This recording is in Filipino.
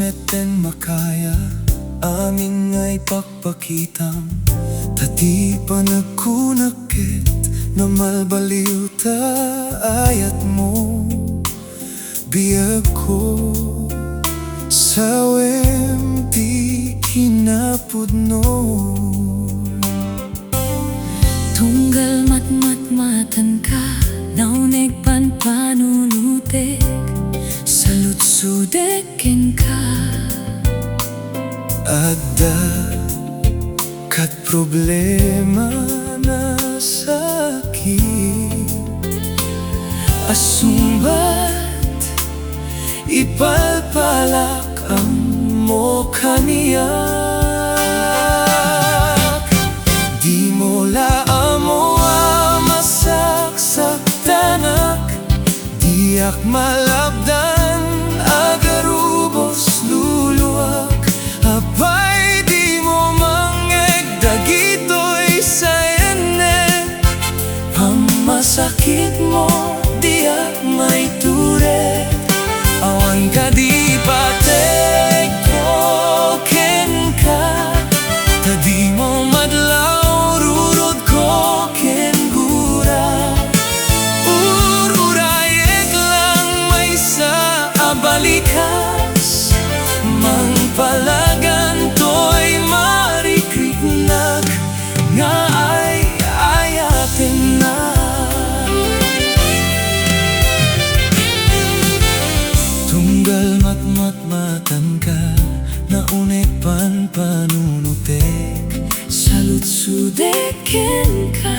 sumeten makaya amin ngay pakpakitam tati panagkunakit na malbaliw ta ayat mo biyag ko sawem ti kinapudno tunggal matmatan ka naunig panunutek salutsudekin ka adda kat problema na sakit asumbat ipalpalak ang mo kaniyak di mo laamo masaksak-tanak diak malabdan agarubos luluwak apay di mo mangegdagitoy sayane pamasakit mo diak may ture awan ka di patek ko ken ka tadi mo madlaw rurod ko ken gura urayek lang may sa abalikas mangpalagan to'y marikriknak nga ay ayatin na tunggal matmatan ka naunik panunutek salutsudekin ka